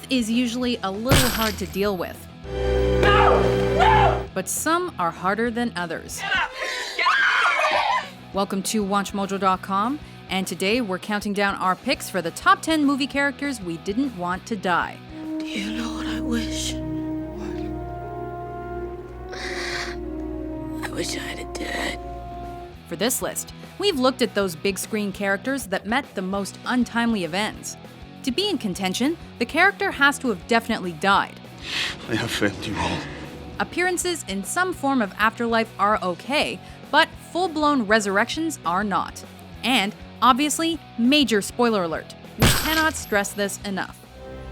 truth is usually a little hard to deal with. But some are harder than others. Welcome to WatchMojo.com, and today we're counting down our picks for the top 10 movie characters we didn't want to die. Do you know what I wish? What? I wish I'd have died. For this list, we've looked at those big screen characters that met the most untimely of ends. To be in contention, the character has to have definitely died. I have failed you all. Appearances in some form of afterlife are okay, but full-blown resurrections are not. And, obviously, major spoiler alert. We cannot stress this enough.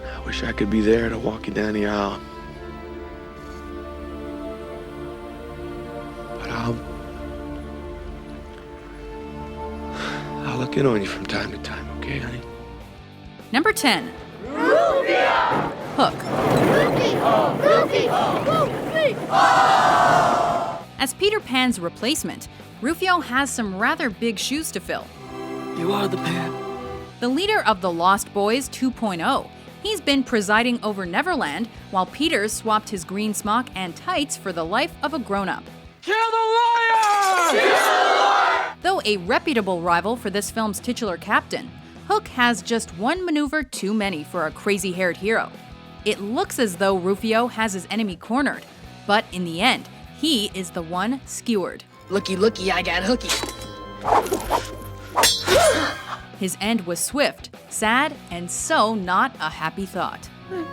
I wish I could be there to walk you down the aisle. But I'll look in on you from time to time, okay, honey? Number 10. Rufio! Hook. Rufio! As Peter Pan's replacement, Rufio has some rather big shoes to fill. You are the Pan. The leader of the Lost Boys 2.0, he's been presiding over Neverland while Peter swapped his green smock and tights for the life of a grown-up. Kill the lion! Kill the lion! Though a reputable rival for this film's titular captain, Hook has just one maneuver too many for a crazy-haired hero. It looks as though Rufio has his enemy cornered, but in the end, he is the one skewered. Looky, looky, I got hooky. His end was swift, sad, and so not a happy thought.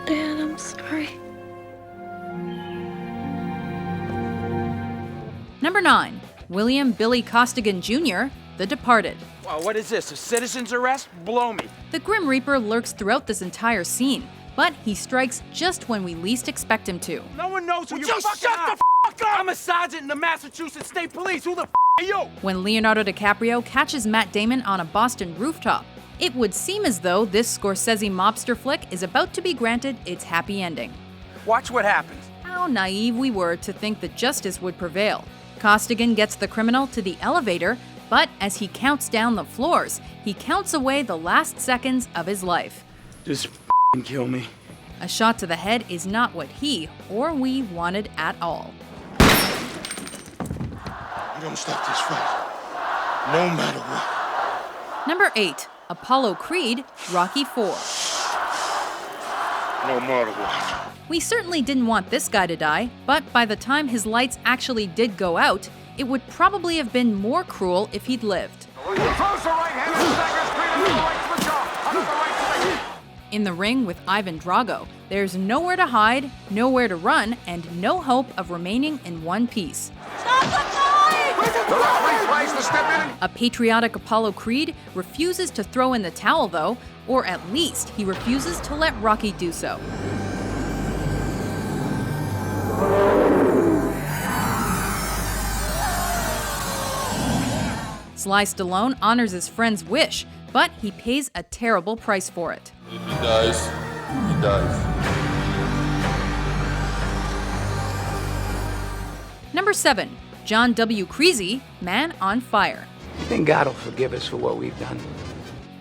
Dad, I'm sorry. Number 9. William Billy Costigan Jr., The Departed. Wow, what is this, a citizen's arrest? Blow me. The Grim Reaper lurks throughout this entire scene, but he strikes just when we least expect him to. No one knows who Would you're you fucking shut are. the f*** up? I'm a sergeant in the Massachusetts State Police. Who the f*** are you? When Leonardo DiCaprio catches Matt Damon on a Boston rooftop, it would seem as though this Scorsese mobster flick is about to be granted its happy ending. Watch what happens. How naive we were to think that justice would prevail. Costigan gets the criminal to the elevator, but as he counts down the floors, he counts away the last seconds of his life. Just f***ing kill me. A shot to the head is not what he or we wanted at all. You don't stop this fight. No matter what. Number 8. Apollo Creed, Rocky IV. No matter what. We certainly didn't want this guy to die, but by the time his lights actually did go out, it would probably have been more cruel if he'd lived. In the ring with Ivan Drago, there's nowhere to hide, nowhere to run, and no hope of remaining in one piece. A patriotic Apollo Creed refuses to throw in the towel though, or at least he refuses to let Rocky do so. Sly Stallone honors his friend's wish, but he pays a terrible price for it. If he dies, he dies. Number 7. John W. Creasy, Man on Fire. I think God will forgive us for what we've done.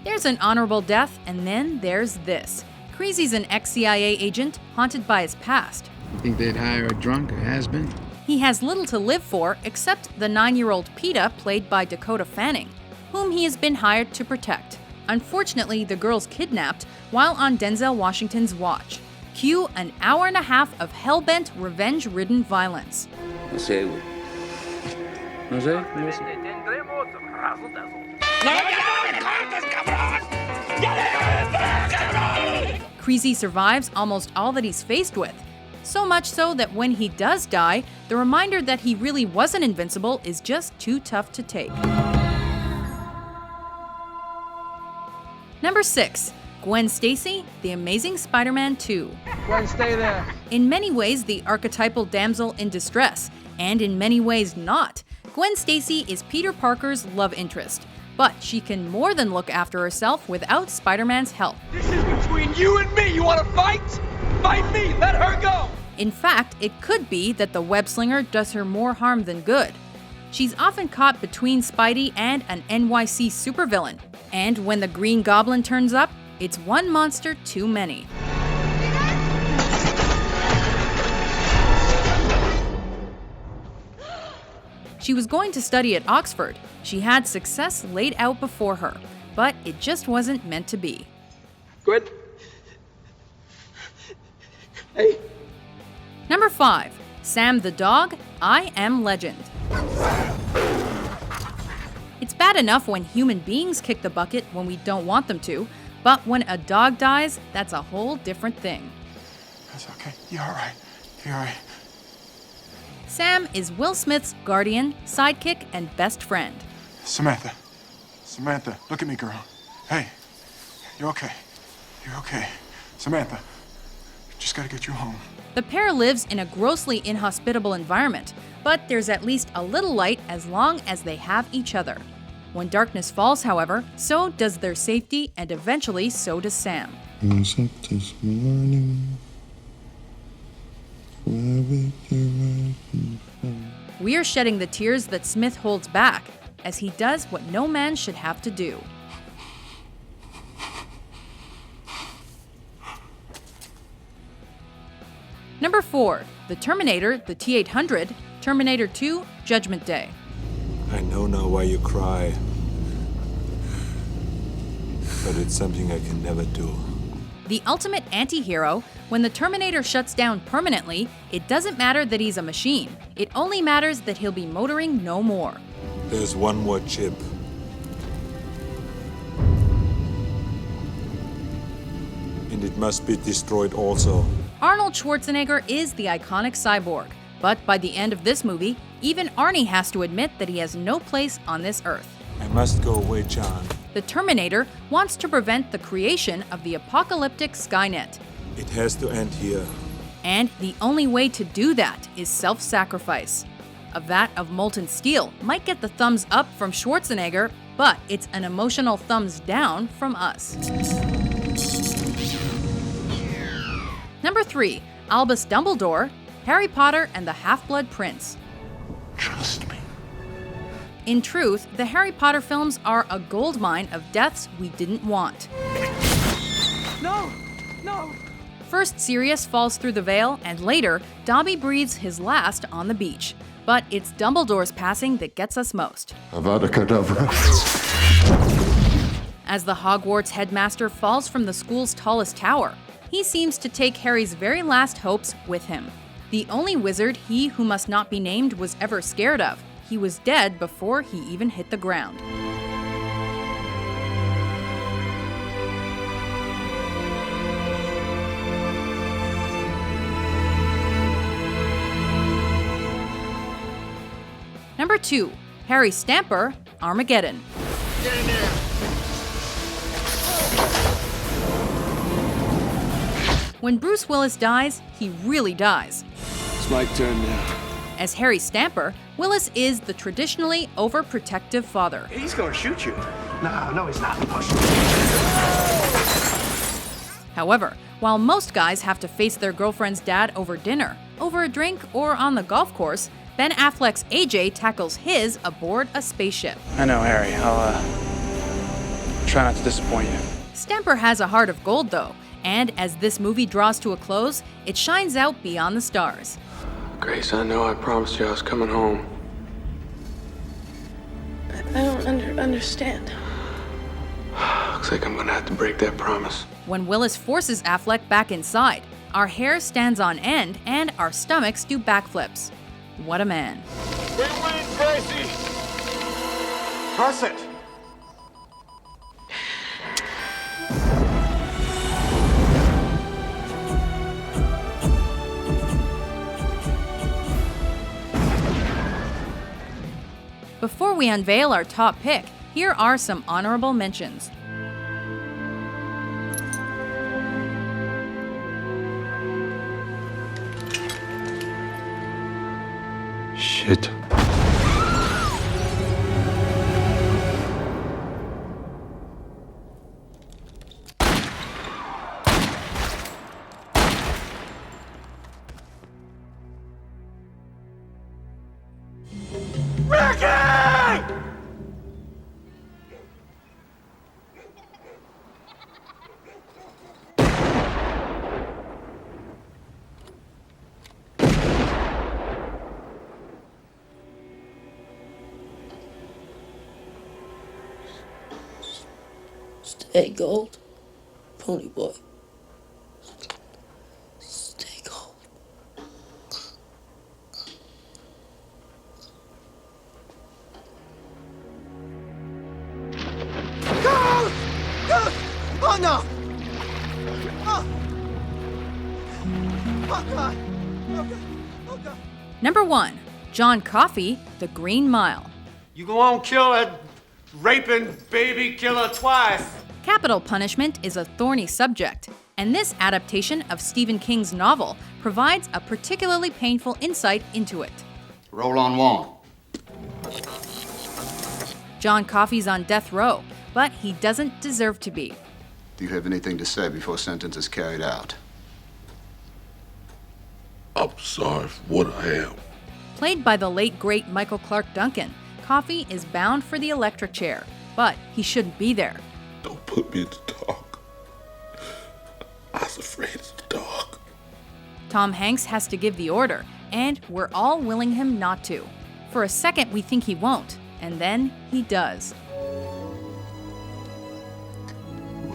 There's an honorable death, and then there's this. Creasy's an ex-CIA agent haunted by his past. You think they'd hire a drunk or has-been? He has little to live for except the 9-year-old Peta, played by Dakota Fanning, whom he has been hired to protect. Unfortunately, the girl's kidnapped while on Denzel Washington's watch. Cue an hour and a half of hell-bent, revenge-ridden violence. No sé, güey. No sé. Creasy survives almost all that he's faced with. So much so that when he does die, the reminder that he really wasn't invincible is just too tough to take. Number 6. Gwen Stacy, The Amazing Spider-Man 2. Gwen, stay there. In many ways, the archetypal damsel in distress, and in many ways not, Gwen Stacy is Peter Parker's love interest. But she can more than look after herself without Spider-Man's help. This is between you and me. You want to fight? Fight me. Let her go. In fact, it could be that the web-slinger does her more harm than good. She's often caught between Spidey and an NYC supervillain. And when the Green Goblin turns up, it's one monster too many. She was going to study at Oxford. She had success laid out before her, but it just wasn't meant to be. Gwen? Hey. Number 5. Sam the Dog, I Am Legend. It's bad enough when human beings kick the bucket when we don't want them to, but when a dog dies, that's a whole different thing. That's okay. You're all right. You're all right. Sam is Will Smith's guardian, sidekick, and best friend. Samantha. Samantha, look at me, girl. Hey, you're okay. You're okay. Samantha, just gotta get you home. The pair lives in a grossly inhospitable environment, but there's at least a little light as long as they have each other. When darkness falls, however, so does their safety, and eventually so does Sam. What's up this morning? We are shedding the tears that Smith holds back, as he does what no man should have to do. Number 4. The Terminator, the T-800, Terminator 2, Judgment Day. I know now why you cry. But it's something I can never do. The ultimate anti-hero, when the Terminator shuts down permanently, it doesn't matter that he's a machine. It only matters that he'll be motoring no more. There's one more chip. And it must be destroyed also. Arnold Schwarzenegger is the iconic cyborg, but by the end of this movie, even Arnie has to admit that he has no place on this earth. I must go away, John. The Terminator wants to prevent the creation of the apocalyptic Skynet. It has to end here. And the only way to do that is self-sacrifice. A vat of molten steel might get the thumbs up from Schwarzenegger, but it's an emotional thumbs down from us. Number 3. Albus Dumbledore, Harry Potter and the Half-Blood Prince. Trust me. In truth, the Harry Potter films are a goldmine of deaths we didn't want. No! No! First Sirius falls through the veil, and later, Dobby breathes his last on the beach. But it's Dumbledore's passing that gets us most. Avada Kedavra. As the Hogwarts headmaster falls from the school's tallest tower, he seems to take Harry's very last hopes with him. The only wizard he who must not be named was ever scared of. He was dead before he even hit the ground. Number 2. Harry Stamper, Armageddon. Get in there. When Bruce Willis dies, he really dies. It's my turn now. As Harry Stamper, Willis is the traditionally overprotective father. He's gonna shoot you. No, he's not. However, while most guys have to face their girlfriend's dad over dinner, over a drink, or on the golf course, Ben Affleck's AJ tackles his aboard a spaceship. I know, Harry. I'll try not to disappoint you. Stamper has a heart of gold, though, and as this movie draws to a close, it shines out beyond the stars. Grace, I know I promised you I was coming home. I don't understand. Looks like I'm gonna have to break that promise. When Willis forces Affleck back inside, our hair stands on end and our stomachs do backflips. What a man. We win, Gracie. Toss it. Before we unveil our top pick, here are some honorable mentions. Shit. Stay gold, pony boy. Stay gold. Goose! Goose! Oh no! Oh! Oh God! Oh God! Oh God! Number 1. John Coffey, The Green Mile. You go on kill a raping baby killer twice. Capital punishment is a thorny subject, and this adaptation of Stephen King's novel provides a particularly painful insight into it. Roll on one. John Coffey's on death row, but he doesn't deserve to be. Do you have anything to say before sentence is carried out? I'm sorry for what I am. Played by the late great Michael Clark Duncan, Coffey is bound for the electric chair, but he shouldn't be there. Don't put me in the dark. I was afraid of the dark. Tom Hanks has to give the order, and we're all willing him not to. For a second, we think he won't, and then he does.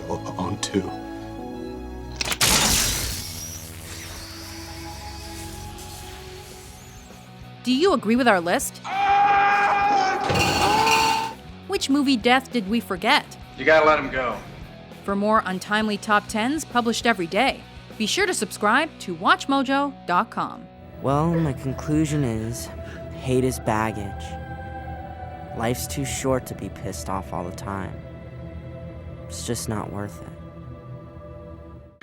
Roll on 2. Do you agree with our list? Which movie death did we forget? You gotta let him go. For more untimely top 10s published every day, be sure to subscribe to WatchMojo.com. Well, my conclusion is, hate is baggage. Life's too short to be pissed off all the time. It's just not worth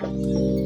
it.